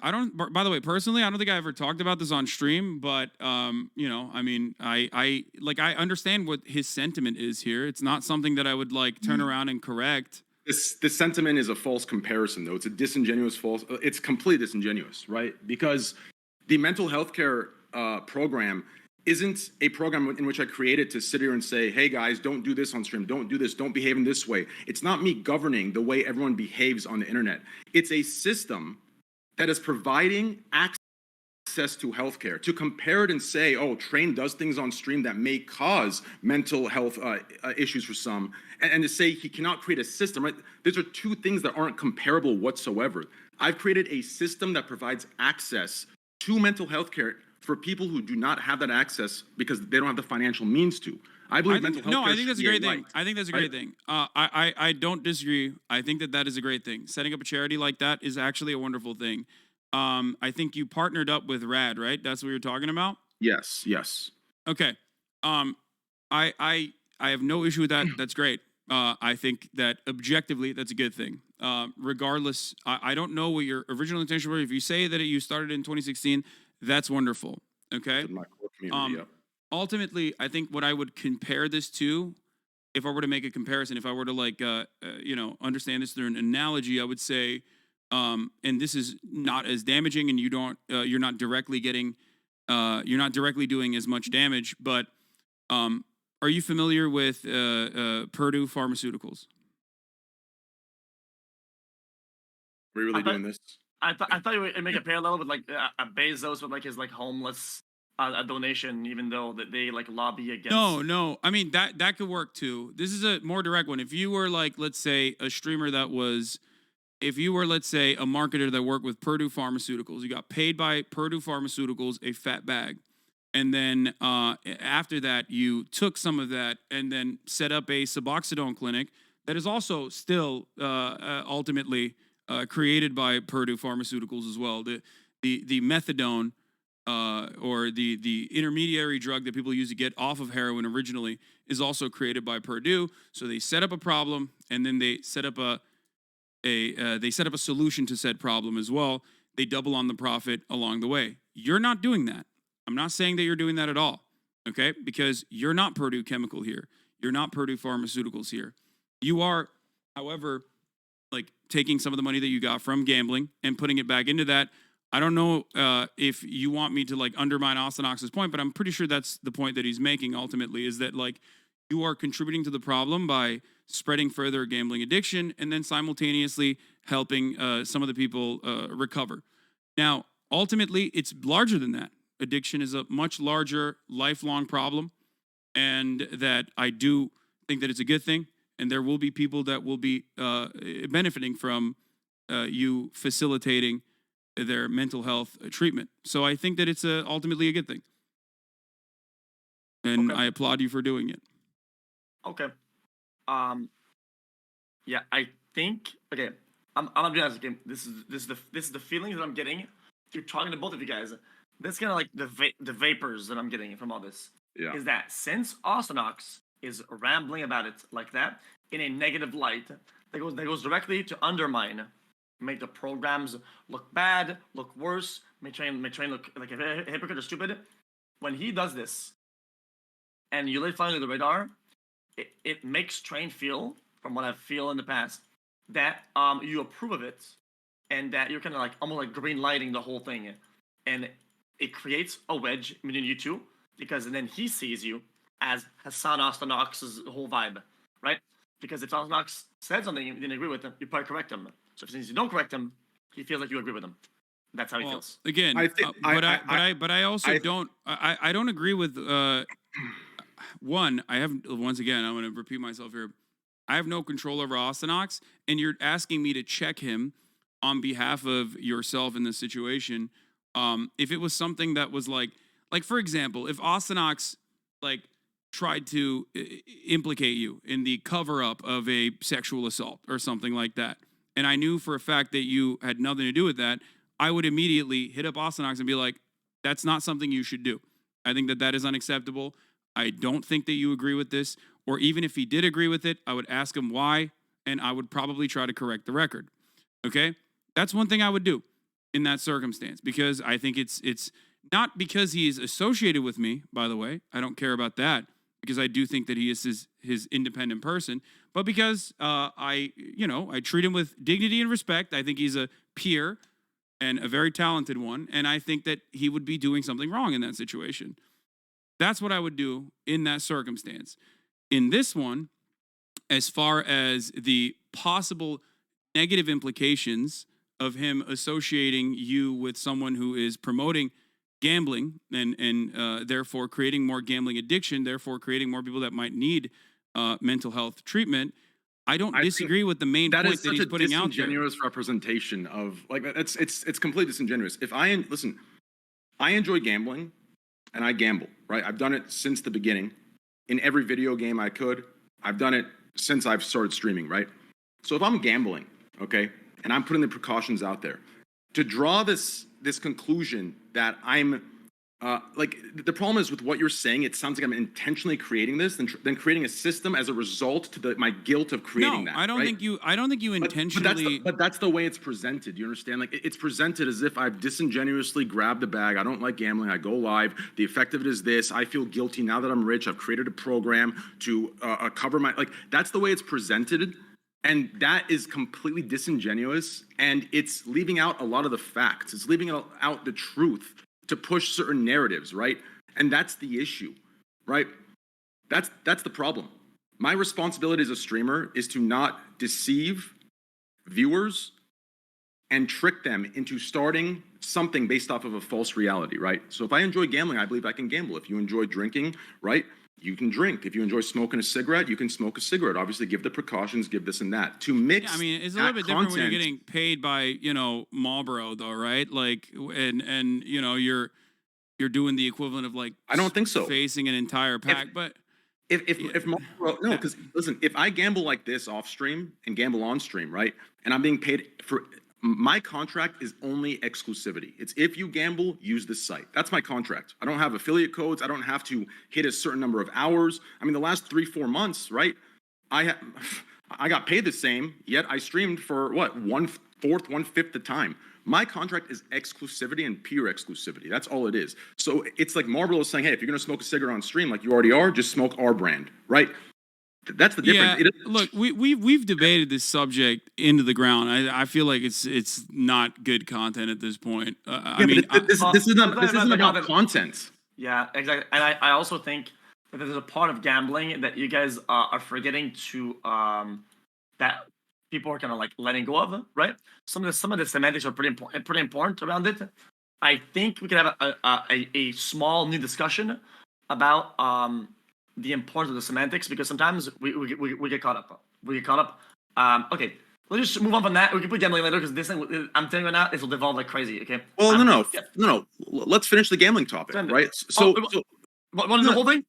I don't, by the way, personally, I don't think I ever talked about this on stream, but, you know, I mean, I understand what his sentiment is here. It's not something that I would like turn around and correct. This sentiment is a false comparison, though. It's a disingenuous false. It's completely disingenuous, right? Because the mental health care program isn't a program in which I created to sit here and say, "Hey guys, don't do this on stream. Don't do this. Don't behave in this way." It's not me governing the way everyone behaves on the internet. It's a system that is providing access to healthcare. To compare it and say, "Oh, Train does things on stream that may cause mental health issues for some," and to say he cannot create a system, right? These are two things that aren't comparable whatsoever. I've created a system that provides access to mental health care for people who do not have that access because they don't have the financial means to. I believe mental health care I think that's a should be great thing. right. I think that's a great thing. I don't disagree. I think that that is a great thing. Setting up a charity like that is actually a wonderful thing. I think you partnered up with Rad, right? That's what you're talking about. Yes, yes. Okay. Um, I have no issue with that. That's great. I think that objectively, that's a good thing. Regardless, I don't know what your original intention were. If you say that you started in 2016, that's wonderful. Okay. To my core community, Um, yep. ultimately, I think what I would compare this to, if I were to make a comparison, if I were to like, you know, understand this through an analogy, I would say, and this is not as damaging, and you're not directly getting, you're not directly doing as much damage, but um, are you familiar with Purdue Pharmaceuticals? Are we really I thought doing this? I thought you would make a parallel with like a Bezos with like his like homeless a donation, even though that they like lobby against. No. I mean that could work too. This is a more direct one. If you were like, let's say, a streamer that was, if you were, let's say, a marketer that worked with Purdue Pharmaceuticals, you got paid by Purdue Pharmaceuticals a fat bag, and then after that, you took some of that and then set up a Suboxone clinic that is also still ultimately created by Purdue Pharmaceuticals as well. The methadone or the intermediary drug that people use to get off of heroin originally is also created by Purdue. So they set up a problem, and then they set up a solution to said problem as well. They double on the profit along the way. You're not doing that. I'm not saying that you're doing that at all, okay? Because you're not Purdue Chemical here. You're not Purdue Pharmaceuticals here. You are, however, like taking some of the money that you got from gambling and putting it back into that. I don't know if you want me to like undermine Austin Ox's point, but I'm pretty sure that's the point that he's making ultimately, is that like you are contributing to the problem by spreading further gambling addiction and then simultaneously helping some of the people recover. Now, ultimately, it's larger than that. Addiction is a much larger, lifelong problem, and that I do think that it's a good thing, and there will be people that will be benefiting from you facilitating their mental health treatment. So I think that it's ultimately a good thing, and Okay. I applaud you for doing it. Okay. Yeah, I think okay. I'm gonna be honest. Okay, this is the feeling that I'm getting through talking to both of you guys. That's kind of like the vapors that I'm getting from all this. Yeah. Is that since Austinox is rambling about it like that in a negative light, that goes directly to undermine, make the programs look bad, look worse, may train look like a hypocrite or stupid. When he does this, and you let fly under the radar, it makes Train feel, from what I feel in the past, that you approve of it, and that you're kind of like almost like green lighting the whole thing, and it creates a wedge between you two, because then he sees you as Hassan Ostanox's whole vibe, right? Because if Ostanox said something you didn't agree with him, you probably correct him. So since you don't correct him, he feels like you agree with him. That's how he feels. Again, I think- but I also don't. I don't agree with. One, I have, once again, I'm going to repeat myself here. I have no control over Ostanox, and you're asking me to check him on behalf of yourself in this situation. If it was something that was like for example, if Ostanox like tried to implicate you in the cover up of a sexual assault or something like that, and I knew for a fact that you had nothing to do with that, I would immediately hit up Ostanox and be like, that's not something you should do. I think that that is unacceptable. I don't think that you agree with this. Or even if he did agree with it, I would ask him why, and I would probably try to correct the record. Okay? That's one thing I would do. in that circumstance, because I think it's not because he is associated with me, by the way. I don't care about that, because I do think that he is his independent person, but because I treat him with dignity and respect. I think he's a peer and a very talented one, and I think that he would be doing something wrong in that situation. That's what I would do in that circumstance. In this one, as far as the possible negative implications of him associating you with someone who is promoting gambling and therefore creating more gambling addiction, therefore creating more people that might need mental health treatment, I don't disagree with the main point that he's putting out there. Disingenuous representation of, like, it's completely disingenuous. I enjoy gambling, and I gamble, right? I've done it since the beginning. In every video game I could, I've done it since I've started streaming, right? So if I'm gambling, okay, and I'm putting the precautions out there, to draw this conclusion that I'm like, the problem is with what you're saying, it sounds like I'm intentionally creating this, then creating a system as a result to my guilt of creating that. I don't think you intentionally. But that's the way it's presented. You understand? Like, it's presented as if I've disingenuously grabbed a bag. I don't like gambling. I go live. The effect of it is this. I feel guilty now that I'm rich. I've created a program to cover my, like. That's the way it's presented, and that is completely disingenuous. And it's leaving out a lot of the facts. It's leaving out the truth to push certain narratives, right? And that's the issue, right? That's the problem. My responsibility as a streamer is to not deceive viewers and trick them into starting something based off of a false reality, right? So if I enjoy gambling, I believe I can gamble. If you enjoy drinking, right, you can drink. If you enjoy smoking a cigarette, you can smoke a cigarette. Obviously, give the precautions, give this and that. To mix, I mean, it's a little bit different when you're getting paid by, Marlboro, though, right? Like, and you're doing the equivalent of, like, I don't think so. Facing an entire pack, but if Marlboro, no, because listen, if I gamble like this off stream and gamble on stream, right, and I'm being paid for. My contract is only exclusivity. It's if you gamble, use this site. That's my contract. I don't have affiliate codes. I don't have to hit a certain number of hours. I mean, the last 3-4 months, right? I got paid the same, yet I streamed for what, 1/4, 1/5 the time. My contract is exclusivity and pure exclusivity. That's all it is. So it's like Marlboro is saying, hey, if you're gonna smoke a cigarette on stream like you already are, just smoke our brand, right? That's the difference. Yeah, look, we've debated this subject into the ground. I feel like it's not good content at this point. I mean, this isn't about content. Yeah, exactly. And I also think that there's a part of gambling that you guys are forgetting to that people are kind of like letting go of, right? Some of the semantics are pretty important around it. I think we could have a small new discussion about the importance of the semantics, because sometimes we get caught up. Okay, let's just move on from that. We can put gambling later, because this thing, I'm telling you right now, it will devolve like crazy. Okay. Well, no. Let's finish the gambling topic, right? So, what is the whole thing?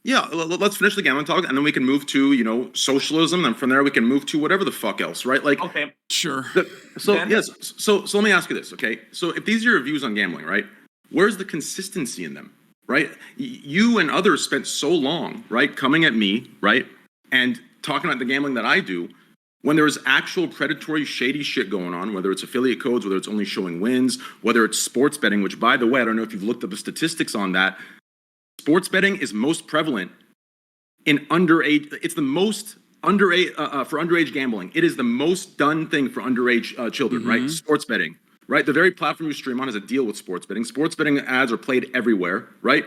Yeah, let's finish the gambling topic, and then we can move to socialism, and from there we can move to whatever the fuck else, right? Like, okay, sure. So let me ask you this, okay? So if these are your views on gambling, right? Where's the consistency in them? Right? You and others spent so long, right, coming at me, right, and talking about the gambling that I do, when there's actual predatory, shady shit going on, whether it's affiliate codes, whether it's only showing wins, whether it's sports betting, which, by the way, I don't know if you've looked up the statistics on that. Sports betting is most prevalent in underage. It's the most underage for underage gambling. It is the most done thing for underage children, right? Sports betting. Right, the very platform you stream on has a deal with sports betting. Sports betting ads are played everywhere, right?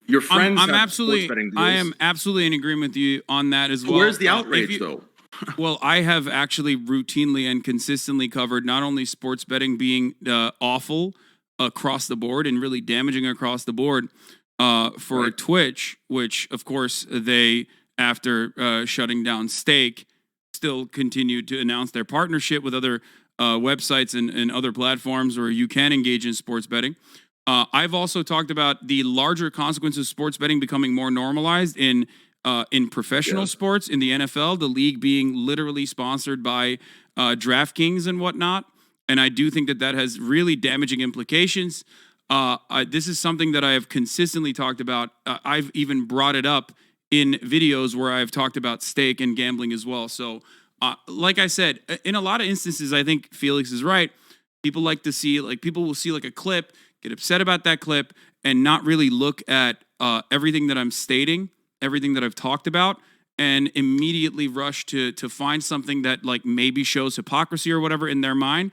Your friends have sports betting deals. I am absolutely in agreement with you on that as well. Where's the outrage, though? Well, I have actually routinely and consistently covered not only sports betting being awful across the board and really damaging across the board for Twitch, which, of course, they, after shutting down Stake, still continued to announce their partnership with other websites and other platforms where you can engage in sports betting. I've also talked about the larger consequences of sports betting becoming more normalized in professional sports, in the NFL, the league being literally sponsored by DraftKings and whatnot. And I do think that has really damaging implications. This is something that I have consistently talked about. I've even brought it up in videos where I've talked about stake and gambling as well. So like I said, in a lot of instances, I think Felix is right. People like to see, like, people will see like a clip, get upset about that clip, and not really look at everything that I'm stating, everything that I've talked about, and immediately rush to find something that like maybe shows hypocrisy or whatever in their mind.